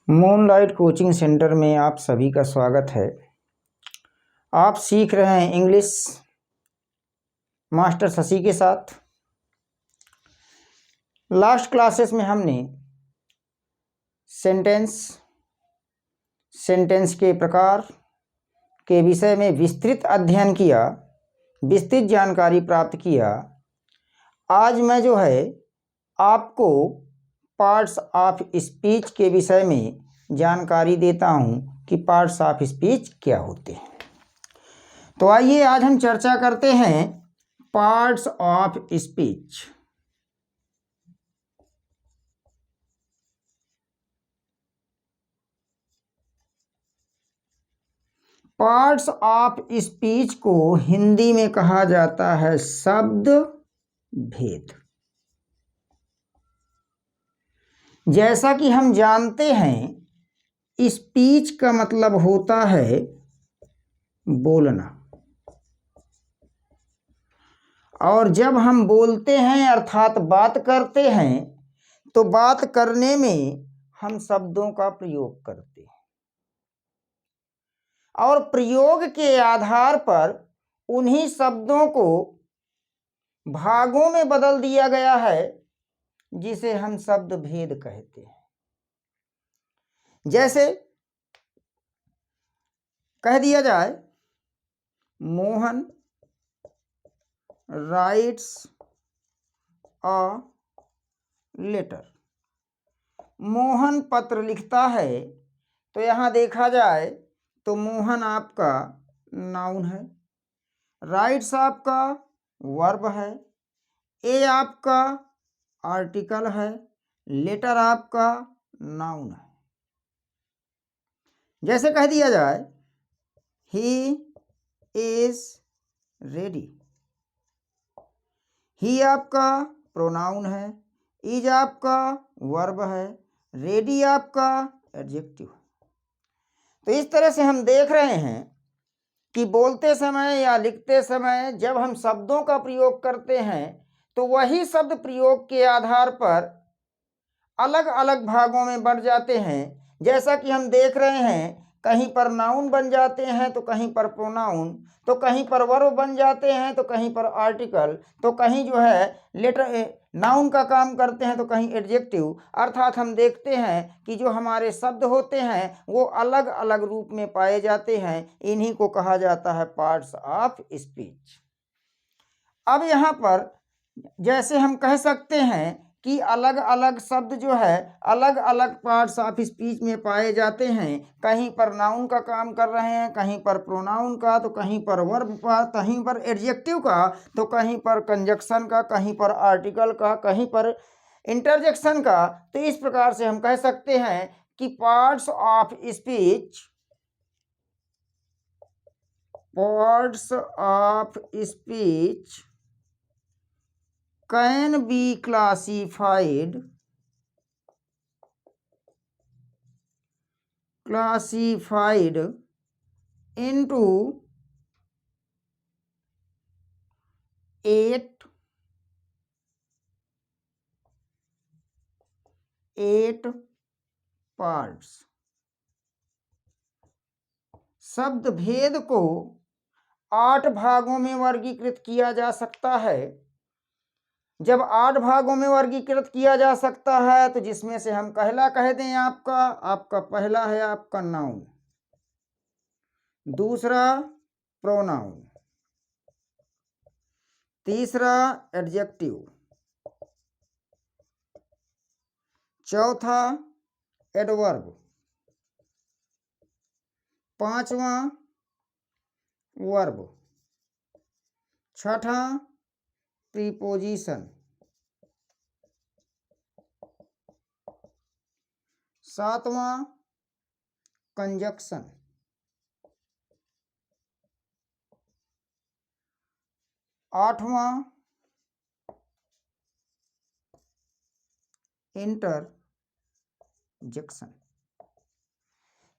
Moonlight coaching centre में आप सभी का स्वागत है। आप सीख रहे हैं इंग्लिश मास्टर शशि के साथ। लास्ट क्लासेस में हमने सेंटेंस के प्रकार के विषय में विस्तृत अध्ययन किया, विस्तृत जानकारी प्राप्त किया। आज मैं आपको पार्ट्स ऑफ स्पीच के विषय में जानकारी देता हूं कि पार्ट्स ऑफ स्पीच क्या होते हैं। तो आइए आज हम चर्चा करते हैं parts of speech. Parts of speech को हिंदी में कहा जाता है शब्द भेद। जैसा कि हम जानते हैं स्पीच का मतलब होता है बोलना, और जब हम बोलते हैं अर्थात बात करते हैं तो बात करने में हम शब्दों का प्रयोग करते हैं और प्रयोग के आधार पर उन्हीं शब्दों को भागों में बदल दिया गया है जिसे हम शब्द भेद कहते हैं। जैसे कह दिया जाए Mohan writes a letter. Mohan पत्र लिखता है, तो यहाँ देखा जाए तो मोहन आपका नाउन है, राइट्स आपका वर्ब है, ए आपका आर्टिकल है, लेटर आपका नाउन है। जैसे कह दिया जाए ही इज रेडी। ही आपका प्रोनाउन है, इज आपका वर्ब है, रेडी आपका एडजेक्टिव। तो इस तरह से हम देख रहे हैं कि बोलते समय या लिखते समय जब हम शब्दों का प्रयोग करते हैं तो वही शब्द प्रयोग के आधार पर अलग अलग भागों में बढ़ जाते हैं। जैसा कि हम देख रहे हैं कहीं पर नाउन बन जाते हैं तो कहीं पर प्रोनाउन, तो कहीं पर वर्ब बन जाते हैं तो कहीं पर आर्टिकल, तो कहीं लेटर नाउन का काम करते हैं तो कहीं एडजेक्टिव। अर्थात हम देखते हैं कि जो हमारे शब्द होते हैं वो अलग अलग रूप में पाए जाते हैं। इन्हीं को कहा जाता है पार्ट्स ऑफ स्पीच। अब यहाँ पर जैसे हम कह सकते हैं कि अलग अलग शब्द अलग अलग पार्ट्स ऑफ स्पीच में पाए जाते हैं। कहीं पर नाउन का काम कर रहे हैं, कहीं पर प्रोनाउन का, तो कहीं पर वर्ब का, कहीं पर एडजेक्टिव का, तो कहीं पर कंजक्शन का, कहीं पर आर्टिकल का, कहीं पर इंटरजेक्शन का। तो इस प्रकार से हम कह सकते हैं कि parts of speech can be classified into 8 parts। शब्द भेद को 8 भागों में वर्गीकृत किया जा सकता है। जब 8 भागों में वर्गीकृत किया जा सकता है तो जिसमें से हम पहला कह दें आपका पहला है आपका नाउन, दूसरा प्रोनाउन, तीसरा एडजेक्टिव, चौथा एडवर्ब, पांचवा वर्ब, छठा प्रीपोजिशन, सातवां कंजक्शन, आठवां इंटरजेक्शन।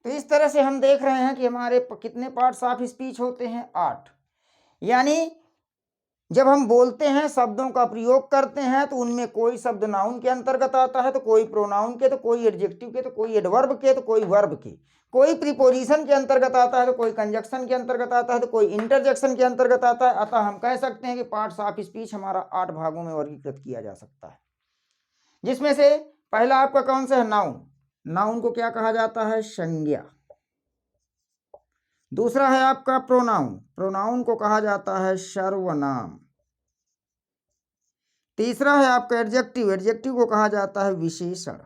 तो इस तरह से हम देख रहे हैं कि हमारे कितने पार्ट्स ऑफ स्पीच होते हैं? 8। यानी जब हम बोलते हैं, शब्दों का प्रयोग करते हैं, तो उनमें कोई शब्द नाउन के अंतर्गत आता है, तो कोई प्रोनाउन के, तो कोई एडजेक्टिव के, तो कोई एडवर्ब के, तो कोई वर्ब के, कोई प्रीपोजिशन के अंतर्गत आता है, तो कोई कंजक्शन के अंतर्गत आता है, तो कोई इंटरजेक्शन के अंतर्गत आता है। अतः हम कह सकते हैं कि पार्ट्स ऑफ स्पीच हमारा 8 भागों में वर्गीकृत किया जा सकता है, जिसमें से पहला आपका कौन सा है? नाउन। नाउन को क्या कहा जाता है? संज्ञा। दूसरा है आपका प्रोनाउन। प्रोनाउन को कहा जाता है सर्वनाम। तीसरा है आपका एडजेक्टिव। एडजेक्टिव को कहा जाता है विशेषण।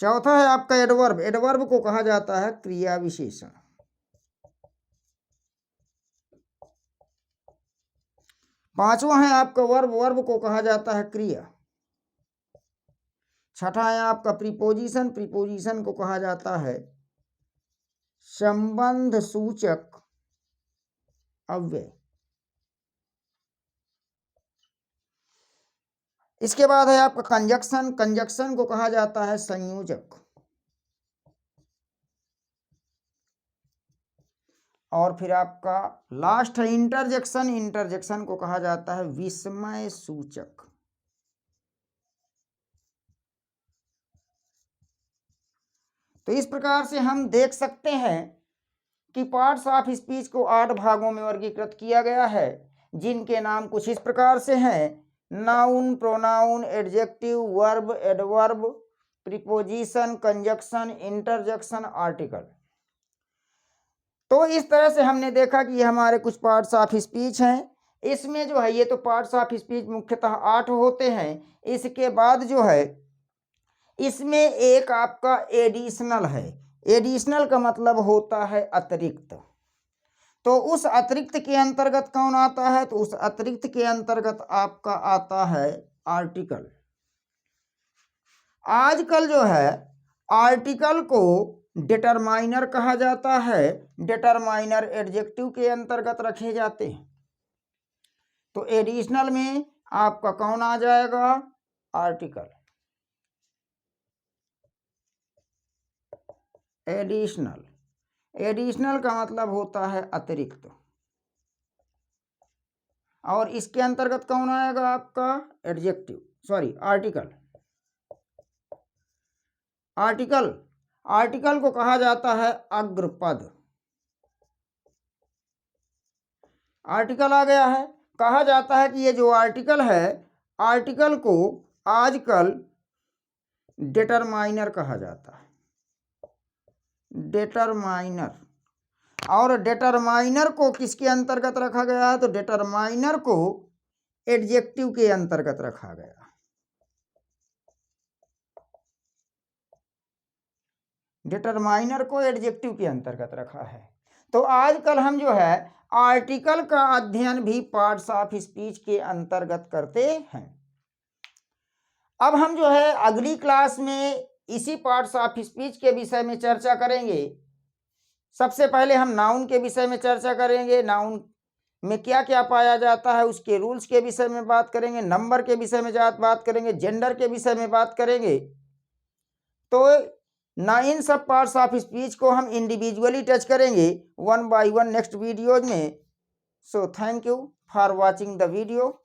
चौथा है आपका एडवर्ब। एडवर्ब को कहा जाता है क्रिया विशेषण। पांचवा है आपका वर्ब। वर्ब को कहा जाता है क्रिया। छठा है आपका प्रीपोजिशन। प्रीपोजिशन को कहा जाता है संबंध सूचक अव्यय। इसके बाद है आपका कंजक्शन। कंजक्शन को कहा जाता है संयोजक। और फिर आपका लास्ट है इंटरजेक्शन। इंटरजेक्शन को कहा जाता है विस्मय सूचक। तो इस प्रकार से हम देख सकते हैं कि पार्ट्स ऑफ स्पीच को 8 भागों में वर्गीकृत किया गया है, जिनके नाम कुछ इस प्रकार से हैं: noun, pronoun, adjective, verb, adverb, preposition, conjunction, interjection, article. तो इस तरह से हमने देखा कि ये हमारे कुछ पार्ट्स ऑफ स्पीच हैं। इसमें जो है, ये तो पार्ट्स ऑफ स्पीच मुख्यतः 8 होते हैं। इसके बाद जो है, इसमें एक आपका एडिशनल है। एडिशनल का मतलब होता है अतिरिक्त। तो उस अतिरिक्त के अंतर्गत कौन आता है? तो उस अतिरिक्त के अंतर्गत आपका आता है आर्टिकल। आजकल जो है, आर्टिकल को डिटरमाइनर कहा जाता है। डिटरमाइनर एडजेक्टिव के अंतर्गत रखे जाते हैं। तो एडिशनल में आपका कौन आ जाएगा? आर्टिकल। एडिशनल। एडिशनल का मतलब होता है अतिरिक्त। और इसके अंतर्गत कौन आएगा? आपका adjective, sorry article. Article, article को कहा जाता है अग्रपद। आर्टिकल आ गया है। कहा जाता है कि ये जो आर्टिकल है, आर्टिकल को आजकल डिटरमाइनर कहा जाता है। डिटरमाइनर। और डिटरमाइनर को किसके अंतर्गत रखा गया है? तो डिटरमाइनर को एडजेक्टिव के अंतर्गत रखा गया। डिटरमाइनर को एडजेक्टिव के अंतर्गत रखा है। तो आजकल हम जो है, आर्टिकल का अध्ययन भी पार्ट्स ऑफ स्पीच के अंतर्गत करते हैं। अब हम जो है, अगली क्लास में इसी पार्ट्स ऑफ स्पीच के विषय में चर्चा करेंगे। सबसे पहले हम नाउन के विषय में चर्चा करेंगे। नाउन में क्या क्या पाया जाता है, उसके रूल्स के विषय में बात करेंगे। नंबर के विषय में बात करेंगे। जेंडर के विषय में बात करेंगे। तो ना इन सब पार्ट्स ऑफ स्पीच को हम इंडिविजुअली टच करेंगे 1 by 1 नेक्स्ट वीडियोज में। So thank you for watching the video.